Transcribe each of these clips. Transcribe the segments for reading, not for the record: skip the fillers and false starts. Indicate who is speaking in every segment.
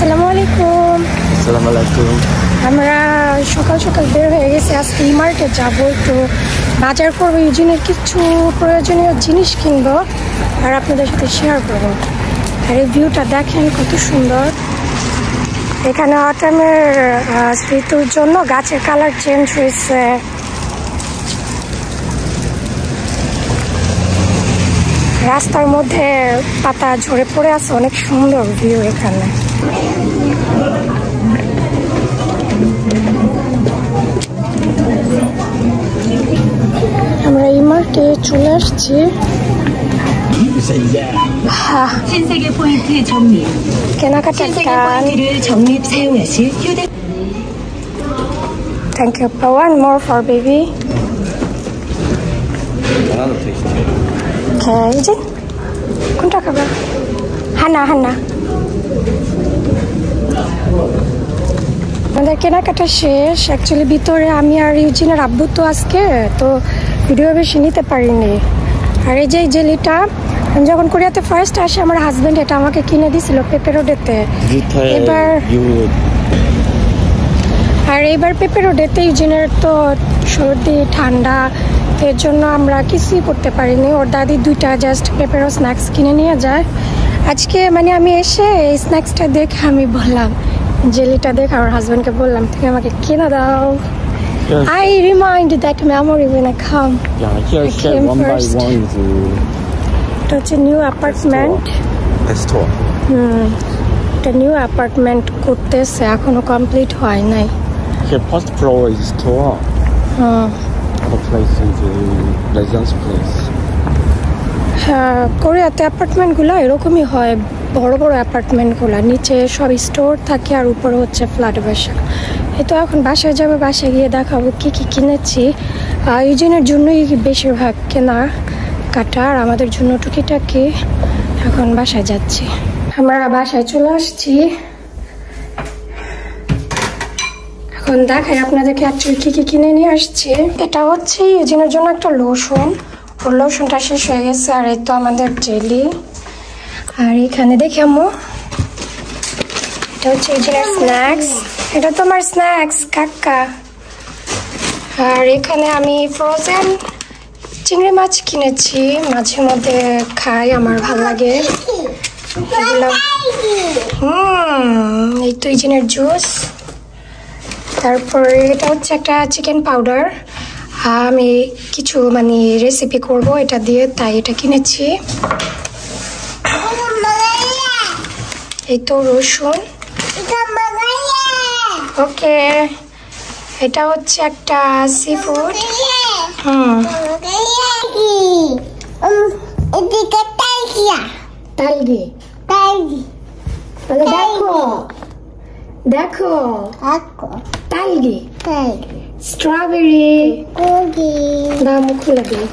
Speaker 1: আসসালামু আলাইকুম।
Speaker 2: আসসালামু আলাইকুম।
Speaker 1: আমরা সকাল সকাল বের হয়ে গেছি, আজকে ইমার্টে যাবো, একটু বাজার করবো, ইউজিনের কিছু প্রয়োজনীয় জিনিস কিনবো আর আপনাদের সাথে শেয়ার করবো। আর এই ভিউটা দেখেন কত সুন্দর। এখানে অটামের ঋতুর জন্য গাছের কালার চেঞ্জ হয়েছে। রাস্তার মধ্যে পাতা ঝরে পড়ে আছে, অনেক সুন্দর ভিউ এখানে। আমরা ইমার্টে চলে আসছি।
Speaker 3: 신세계 포인트 적립.
Speaker 1: কেনাকাটার
Speaker 3: 신세계
Speaker 1: টান।
Speaker 3: 포인트를 적립 사용하실 휴대.
Speaker 1: Thank you. One more for baby.
Speaker 2: 하나도 테이스트.
Speaker 1: Okay, 이제 কোনটা খাবে? হান্না আমাদের কেনাকাটা শেষ। অ্যাকচুয়ালি ভিতরে আমি আর ইউজিনের আব্বু তো আজকে তো ভিডিও বেশি নিতে পারিনি। আর এই যে জেলিটা আমি যখন কোরিয়াতে ফার্স্ট আসে আমার হাজবেন্ড এটা আমাকে কিনে দিয়েছিল পেপেরোডেতে। এবার পেপেরোডেতে ইউজিনের তো সর্দি ঠান্ডা, এর জন্য আমরা কিছুই করতে পারিনি। ওর দাদি দুইটা জাস্ট পেপারো স্ন্যাক্স কিনে নিয়ে যায়। আজকে মানে আমি এসে এই স্ন্যাক্সটা দেখে আমি বললাম, জেলিটা দেখে আমার হাজবেন্ডকে বললাম তুমি আমাকে কিনে দাও। I remind that memory when I come.
Speaker 2: Yeah, here
Speaker 1: I
Speaker 2: share
Speaker 1: came
Speaker 2: one
Speaker 1: first.
Speaker 2: by one the
Speaker 1: এটা হচ্ছে নিউ অ্যাপার্টমেন্ট।
Speaker 2: store.
Speaker 1: এটা নিউ অ্যাপার্টমেন্ট করতেছে, এখনো কমপ্লিট হয় নাই।
Speaker 2: Here first floor is store. Other place is the residence place.
Speaker 1: হ্যাঁ, কোরিয়াতে অ্যাপার্টমেন্টগুলো এরকমই হয়, বড় বড় অ্যাপার্টমেন্টগুলো, নিচে সব স্টোর থাকে আর উপরে হচ্ছে ফ্ল্যাট বাসা। এই তো এখন বাসায় যাবো, বাসায় গিয়ে দেখাবো কি কি কিনেছি। ইউজিনের জন্যই বেশিরভাগ কেনা কাটা, আর আমাদের জন্য টুকিটাকি। এখন বাসায় যাচ্ছি, আমরা বাসায় চলে আসছি। এখন দেখাই আপনাদেরকে অ্যাকচুয়ালি কি কি কিনে নিয়ে আসছি। এটা হচ্ছে ইউজিনের জন্য একটা লোশন, ওর লোশনটা শেষ হয়ে গেছে। আর এই তো আমাদের জেলি। আর এখানে দেখি আম্মু, এটা হচ্ছে ইউজিনের স্ন্যাক্স, এটা তোমার স্ন্যাক্স কাকা। আর এখানে আমি ফ্রোজেন চিংড়ি মাছ কিনেছি, মাঝে মধ্যে খাই, আমার ভালো লাগে এগুলো। এই তো ইউজিনের জুস। তারপরে এটা হচ্ছে একটা চিকেন পাউডার, আমি কিছু মানে রেসিপি করব এটা দিয়ে, তাই এটা কিনেছি। এই তো রসুন। ওকে, এটা হচ্ছে একটা সি ফুড। তালগি, দেখো তালগি, স্ট্রবেরি, দাম খুলে দিই।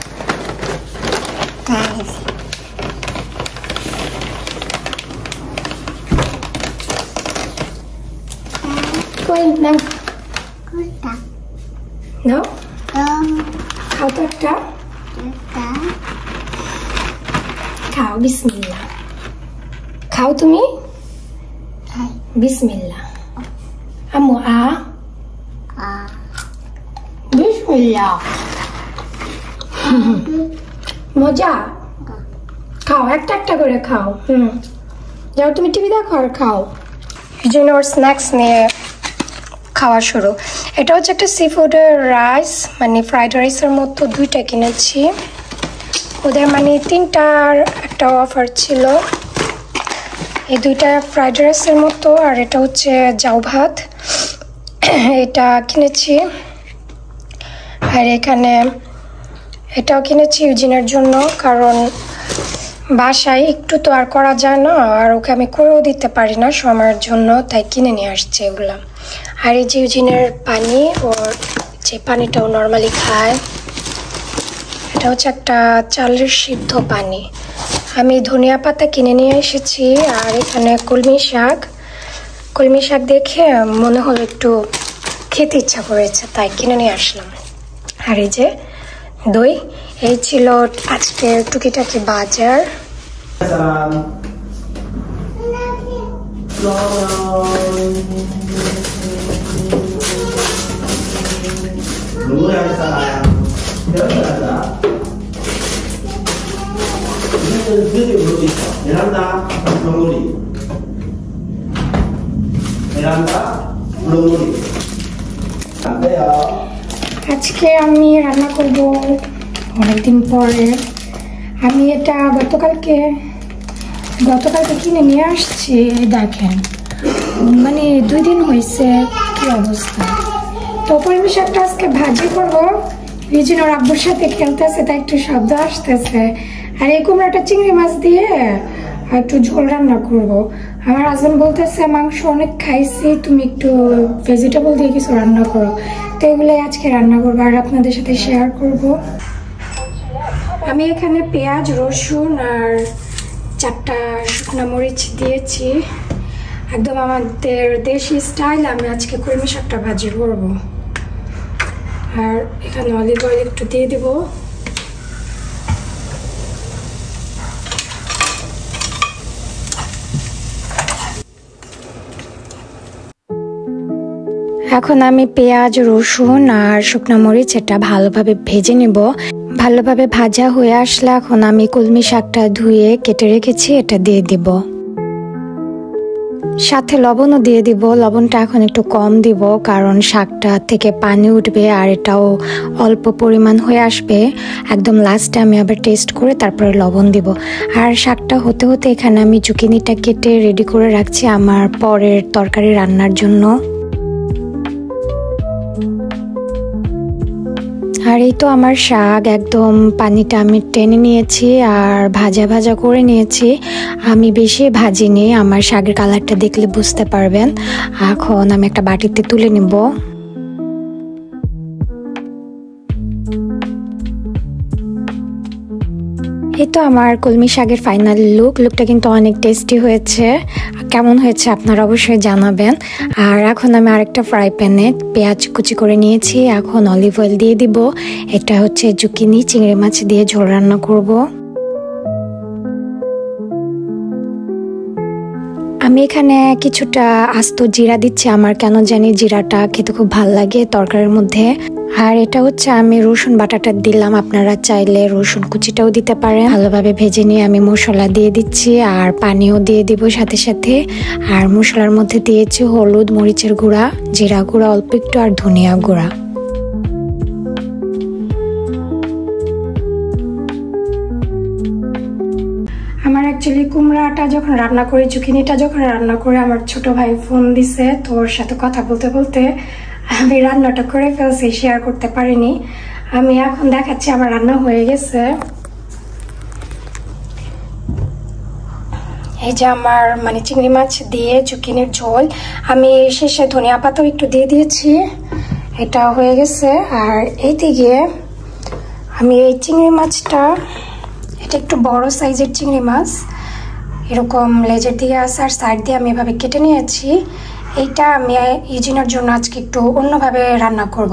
Speaker 1: নাও খাও তো একটা, খাও, বিসমিল্লাহ খাও তুমি, বিসমিল্লাহ। আম্মু বিসমিল্লাহ। মজা, খাও, একটা একটা করে খাও। যাও তুমি টিভি দেখো আর খাও। এই জন্য ওর স্ন্যাক্স নিয়ে খাওয়া শুরু। এটা হচ্ছে একটা সি ফুডের রাইস, মানে ফ্রাইড রাইসের মতো, দুইটা কিনেছি। ওদের মানে তিনটার একটা অফার ছিল, এই দুইটা ফ্রাইড রাইসের মতো। আর এটা হচ্ছে জাউ ভাত, এটা কিনেছি। আর এখানে এটাও কিনেছি ইউজিনের জন্য, কারণ বাসায় একটু তো আর করা যায় না, আর ওকে আমি করেও দিতে পারি না সময়ের জন্য, তাই কিনে নিয়ে আসছে এগুলা। আর এই যে ইউজিনের পানি, ওর যে পানিটাও নর্মালি খায়। এটা হচ্ছে একটা চালের সিদ্ধ পানি। আমি ধনিয়া পাতা কিনে নিয়ে এসেছি। আর এখানে কলমি শাক দেখে মনে হলো একটু খেতে ইচ্ছা করেছে, তাই কিনে নিয়ে আসলাম। আর এই যে দই। এই ছিল আজকের টুকিটাকি বাজার।
Speaker 4: 누구야 살아야 배웠다. 이제는 드디어 모르고 있어. 베란다 블록놀이. 베란다 블록놀이. 안 돼요.
Speaker 1: আজকে আমি রান্না করব অনেকদিন পরে। আমি এটা গতকালকে কিনে নিয়ে আসছি। দেখেন, মানে 2 দিন হয়েছে, কি অবস্থা। তো কলমি শাকটা আজকে ভাজি করবো। রিজিন ওর আব্বুর সাথে খেলতেছে, তাই একটু শব্দ আসতেছে। আর এই কুমড়াটা চিংড়ি মাছ দিয়ে একটু ঝোল রান্না করব। আমার হাজবেন্ড বলতেছে মাংস অনেক খাইছি, তুমি একটু ভেজিটেবল দিয়ে কিছু রান্না করো। তো এগুলোই আজকে রান্না করবো আর আপনাদের সাথে শেয়ার করব। আমি এখানে পেঁয়াজ, রসুন আর 4টা শুকনো মরিচ দিয়েছি। একদম আমাদের দেশি স্টাইল আমি আজকে কলমি শাকটা ভাজি করব। আর এখানে অলিভ অয়েল একটু দিয়ে দেব। এখন আমি পেঁয়াজ, রসুন আর শুকনো মরিচ এটা ভালোভাবে ভেজে নেব। ভালোভাবে ভাজা হয়ে আসলে এখন আমি কলমি শাকটা ধুয়ে কেটে রেখেছি এটা দিয়ে দিব। সাথে লবণও দিয়ে দিব। লবণটা এখন একটু কম দিব, কারণ শাকটা থেকে পানি উঠবে আর এটাও অল্প পরিমাণ হয়ে আসবে। একদম লাস্টে আমি আবার টেস্ট করে তারপরে লবণ দিব। আর শাকটা হতে হতে এখানে আমি জুকিনিটা কেটে রেডি করে রাখছি আমার পরের তরকারি রান্নার জন্য। আর এই তো আমার শাক একদম পানিটা আমি টেনে নিয়েছি আর ভাজা ভাজা করে নিয়েছি। আমি বেশি ভাজিনি, আমার শাকের কালারটা দেখলে বুঝতে পারবেন। এখন আমি একটা বাটিতে তুলে নিব। এই তো আমার কলমি শাকের ফাইনাল লুকটা কিন্তু অনেক টেস্টি হয়েছে। কেমন হয়েছে আপনারা অবশ্যই জানাবেন। আর এখন আমি আরেকটা ফ্রাই প্যানে পেঁয়াজ কুচি করে নিয়েছি। এখন অলিভ অয়েল দিয়ে দিব। এটা হচ্ছে জুকিনি চিংড়ি মাছ দিয়ে ঝোল রান্না করব। আমি এখানে কিছুটা আস্ত জিরা দিচ্ছি। আমার কেন জানি জিরাটা খেতে খুব ভালো লাগে তরকারির মধ্যে। আর এটা হচ্ছে আমি রসুন বাটাটা দিলাম, আপনারা চাইলে রসুন কুচিটাও দিতে পারেন। ভালোভাবে ভেজে নিয়ে আমি মশলা দিয়ে দিচ্ছি আর পানিও দিয়ে দিব সাথে সাথে। আর মশলার মধ্যে দিয়েছি হলুদ, মরিচের গুঁড়া, জিরা গুঁড়া অল্প একটু আর ধনিয়া গুঁড়া। আমার অ্যাকচুয়ালি কুমড়াটা যখন রান্না করি, জুকিনিটা যখন রান্না করে আমার ছোট ভাই ফোন দিছে, তো ওর সাথে কথা বলতে বলতে আমি রান্নাটা করে ফেলছি, শেয়ার করতে পারিনি। আমি এখন দেখাচ্ছি আমার রান্না হয়ে গেছে। এই যে আমার মানে চিংড়ি মাছ দিয়ে জুকিনির ঝোল। আমি শেষে ধনিয়া পাতাও একটু দিয়ে দিয়েছি, এটা হয়ে গেছে। আর এই দিকে আমি এই চিংড়ি মাছটা, এটা একটু বড় সাইজের চিংড়ি মাছ, এরকম লেজের দিকে আছে আর সাইড দিয়ে আমি এভাবে কেটে নিয়েছি। এইটা আমি ইজিনের জন্য আজকে একটু অন্যভাবে রান্না করব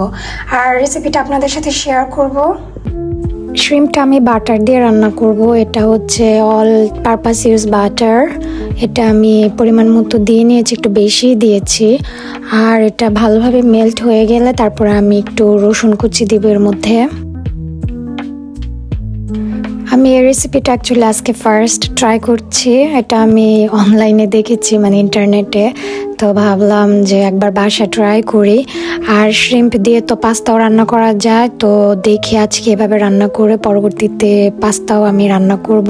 Speaker 1: আর রেসিপিটা আপনাদের সাথে শেয়ার করব। শ্রিম্পটা আমি বাটার দিয়ে রান্না করব। এটা হচ্ছে অল পারপাস ইউজ বাটার। এটা আমি পরিমাণ মতো দিয়ে নিয়েছি, একটু বেশি দিয়েছি। আর এটা ভালোভাবে মেল্ট হয়ে গেলে তারপরে আমি একটু রসুন কুচি দিব এর মধ্যে। আমি এই রেসিপিটা অ্যাকচুয়ালি আজকে ফার্স্ট ট্রাই করছি। এটা আমি অনলাইনে দেখেছি, মানে ইন্টারনেটে, তো ভাবলাম যে একবার বাসায় ট্রাই করি। আর শ্রিম্প দিয়ে তো পাস্তাও রান্না করা যায়, তো দেখি আজকে এভাবে রান্না করে পরবর্তীতে পাস্তাও আমি রান্না করব।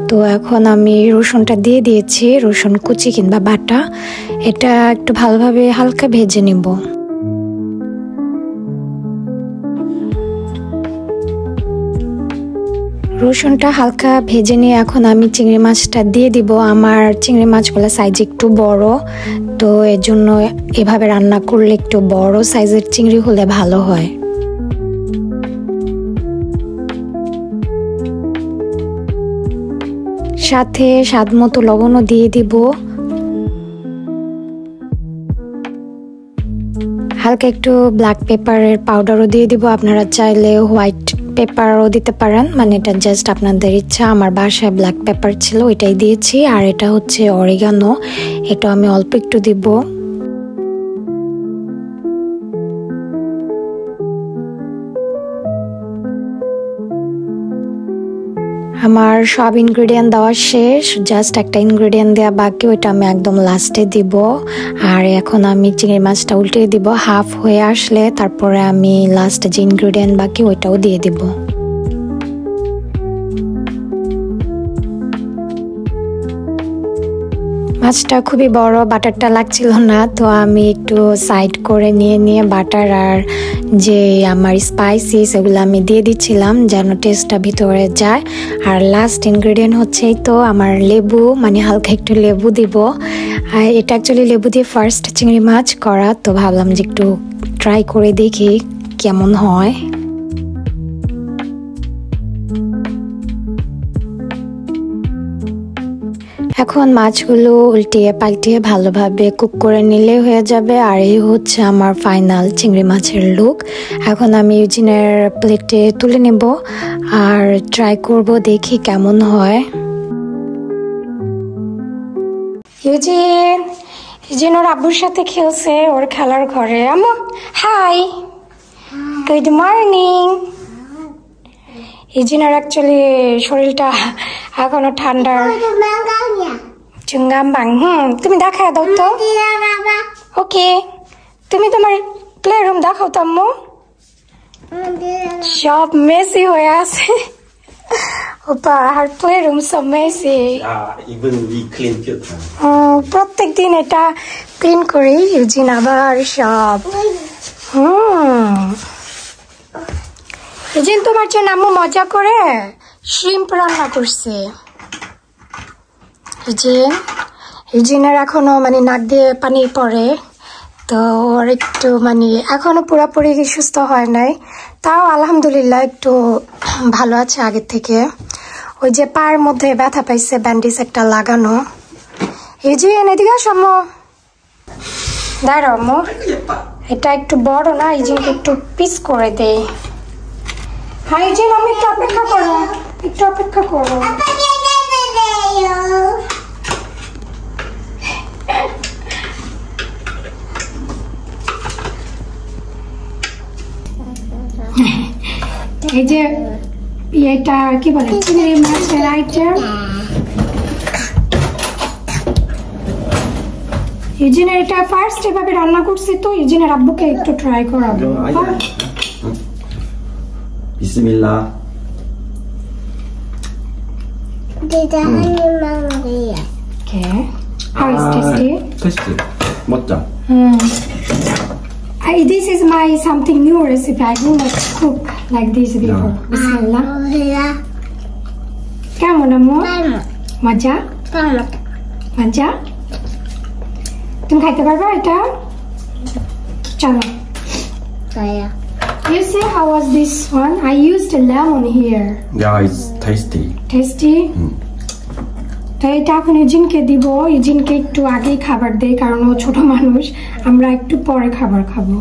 Speaker 1: তো এখন আমি রসুনটা দিয়ে দিয়েছি, রসুন কুচি কিংবা বাটা। এটা একটু ভালোভাবে হালকা ভেজে নিব। রসুনটা হালকা ভেজে নিয়ে এখন আমি চিংড়ি মাছটা দিয়ে দিব। আমার চিংড়ি মাছগুলো সাইজ একটু বড়, তো এর জন্য এভাবে রান্না করলে একটু বড় সাইজের চিংড়ি হলে ভালো হয়। সাথে স্বাদ মতো লবণও দিয়ে দিব। হালকা একটু ব্ল্যাক পেপারের পাউডারও দিয়ে দিব। আপনারা চাইলে হোয়াইট
Speaker 5: পেপারও দিতে পারেন, মানে এটা জাস্ট আপনাদের ইচ্ছা। আমার বাসায় ব্ল্যাক পেপার ছিল, ওইটাই দিয়েছি। আর এটা হচ্ছে অরিগানো, এটা আমি অল্প একটু দিব। আমার সব ইনগ্রেডিয়েন্ট দেওয়া শেষ, জাস্ট একটা ইনগ্রেডিয়েন্ট দেওয়া বাকি, ওইটা আমি একদম লাস্টে দিব। আর এখন আমি চিংড়ি মাছটা উল্টে দিব, হাফ হয়ে আসলে তারপরে আমি লাস্টে যে ইনগ্রেডিয়েন্ট বাকি ওইটাও দিয়ে দিব। মাছটা খুবই বড়, বাটারটা লাগছিল না, তো আমি একটু সাইড করে নিয়ে বাটার আর যে আমার স্পাইসিস এগুলো আমি দিয়ে দিচ্ছিলাম যেন টেস্টটা ভিতরে যায়। আর লাস্ট ইনগ্রেডিয়েন্ট হচ্ছে তো আমার লেবু, মানে হালকা একটু লেবু দিব। আর এটা অ্যাকচুয়ালি লেবু দিয়ে ফার্স্ট চিংড়ি মাছ করা, তো ভাবলাম যে একটু ট্রাই করে দেখি কেমন হয়। এখন মাছগুলো উল্টিয়ে পাল্টিয়ে ভালোভাবে কুক করে নিলে হয়ে যাবে। আর এই হচ্ছে আমার ফাইনাল চিংড়ি মাছের লুক। এখন আমি ইউজিনের প্লেটে তুলে নেব আর ট্রাই করব, দেখি কেমন হয়।
Speaker 1: ইউজিন ওর আব্বুর সাথে খেলছে ওর খেলার ঘরে। আম্মু হাই, গুড মর্নিং। ইউজিনের অ্যাকচুয়ালি শরীরটা এখনো ঠান্ডার। চুঙ্গাম বাং, তুমি দেখা দাও তো। ওকে, তুমি তোমার প্লে রুম দেখাও তো আম্মু। সব মেসি হয়ে আছে। ওপা আর প্লে রুম সব Messi.
Speaker 4: even we clean it.
Speaker 1: প্রত্যেক দিন এটা ক্লিন করি ইউজিন আবার সব। ইউজিন তোমার জন্য আম্মু মজা করে শ্রিম্প রান্না করছে। ইউজিনের এখনো মানে নাক দিয়ে পানি পড়ে, তো ওর একটু মানে এখনো পুরোপুরি সুস্থ হয় নাই, তাও আলহামদুলিল্লাহ একটু ভালো আছে আগের থেকে। ওই যে পায়ের মধ্যে ব্যথা পাইছে, ব্যান্ডেজ একটা লাগানো। ইউজিন এদিকে আসো আম্মু, দাঁড়াও আম্মু, এটা একটু বড় না, ইউজিনকে একটু পিস করে দেই। হ্যাঁ ইউজিন, আমি একটু অপেক্ষা করো, একটু অপেক্ষা করো। এই যে এটা কি বলে চিংড়ি মাছের আইটেম। ইউজিনের এটা ফার্স্ট এভাবে রান্না করছি, তো ইউজিনের আব্বুকে একটু ট্রাই করাবো।
Speaker 4: বিসমিল্লাহ।
Speaker 1: Okay. How is tasty?
Speaker 4: Tasty. 멋져.
Speaker 1: This is my something new recipe. I do not cook like this before. Bismillah. কেমন আম্মু? মজা? মজা? তুমি খাইতে পারবে এটা? চলো। You see how was this one? I used a lemon here.
Speaker 4: Yeah, it's tasty.
Speaker 1: Tasty? তো এটা এখন ইউজিনকে দিব। ইউজিনকে একটু আগেই খাবার দেই, কারণ ও ছোট মানুষ, আমরা একটু পরে খাবার খাবো।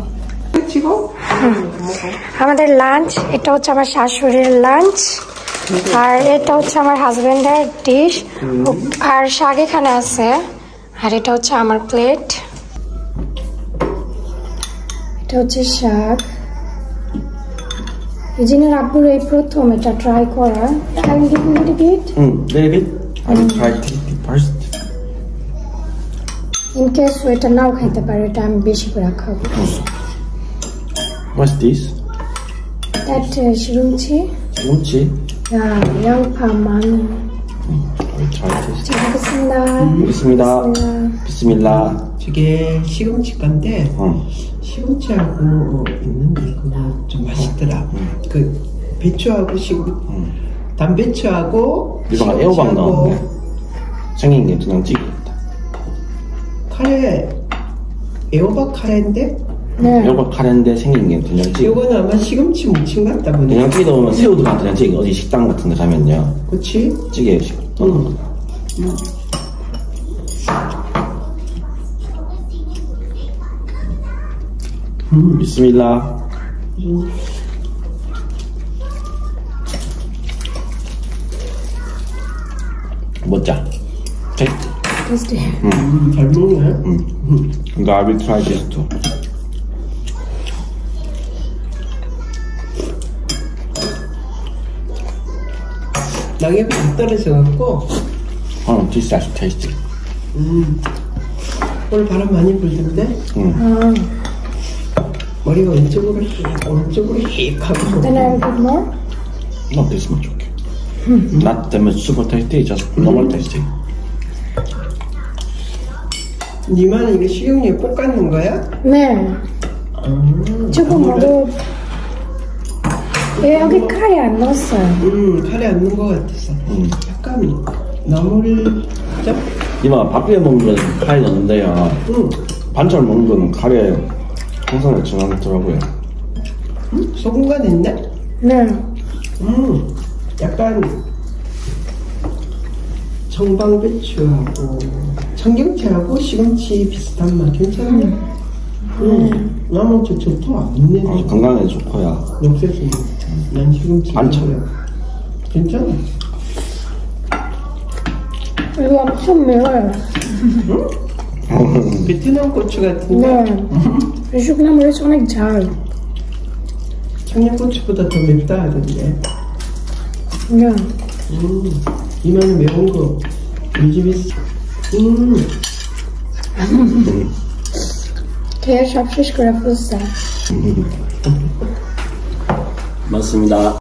Speaker 1: আমাদের লাঞ্চ, এটা হচ্ছে আমার শাশুড়ির লাঞ্চ, আর এটা হচ্ছে আমার হাজবেন্ডের ডিশ, আর শাক এখানে আছে, আর এটা হচ্ছে আমার প্লেট। এটা হচ্ছে শাক। ইউজিনের আব্বুর এই প্রথম এটা ট্রাই করা। Can you give me a little bit?
Speaker 4: Little bit. I will try to taste it first.
Speaker 1: In case এটা নাও খাইতে পারে, এটা আমি বেশি করে খাবো।
Speaker 4: What's this?
Speaker 1: That shirunchi.
Speaker 4: Shirunchi?
Speaker 1: Yeah, 양파, 마늘.
Speaker 4: I will try to taste
Speaker 1: 잘 먹겠습니다.
Speaker 4: Bismillah. Bismillah.
Speaker 6: 저게 시금치 건데 시금치하고 있는데 그거 좀 맛있더라. 그 배추하고 단배추하고
Speaker 4: 이거가 애호박 넣었네. 생긴 게 그냥 찌개입니다.
Speaker 6: 카레 애호박 카레인데
Speaker 1: 네.
Speaker 4: 애호박 카레인데 생긴 게 그냥 찌개.
Speaker 6: 이거는 아마 시금치 무침 같다 보네.
Speaker 4: 그냥 찌개 넣으면 새우도 같은 찌개. 어디 식당 같은 데 가면요.
Speaker 6: 그치?
Speaker 4: 찌개에 넣는 거. 비스밀라.
Speaker 2: 먹자.
Speaker 5: Tasty.
Speaker 6: 잘 먹네.
Speaker 2: 근데 I will try this too.
Speaker 6: 낙엽이 안 떨어져갖고
Speaker 2: This is tasty.
Speaker 6: 오늘 바람 많이 불던데 머리가 왼쪽으로 휙 오른쪽으로 휙 하고
Speaker 1: Then I will put more.
Speaker 2: Not this much, okay. Not that much super tasty, just normal tasty.
Speaker 6: 니만은 이거 식용유에 볶아놓은 거야?
Speaker 1: 네. 조금 먹어. 여기 카레 안 넣었어요.
Speaker 6: 카레 안 넣은 거 같아서 약간 나물점?
Speaker 2: 이마 밥에 먹는 건 카레 넣는데요. 반찬 먹는 거는 카레 항상 정하더라고요.
Speaker 6: 소금 간 있네?
Speaker 1: 네.
Speaker 6: 약간 청방배추하고 청경채하고 시금치 비슷한 맛 괜찮네. 나는 저 좋다. 묵네.
Speaker 2: 건강에 좋고요.
Speaker 6: 녹색이 난 시금치
Speaker 2: 반찬.
Speaker 6: 좋아요. 괜찮아.
Speaker 1: 이거 엄청 매워요.
Speaker 6: 베트남 고추 같은데
Speaker 1: 네. 슈크나물이 손에 잘.
Speaker 6: 청양고추보다 더 맵다 하던데.
Speaker 1: 네.
Speaker 6: 이만은 매운 거 우리 집에
Speaker 1: Kaya siya fish ko na full sa.
Speaker 2: 맞습니다.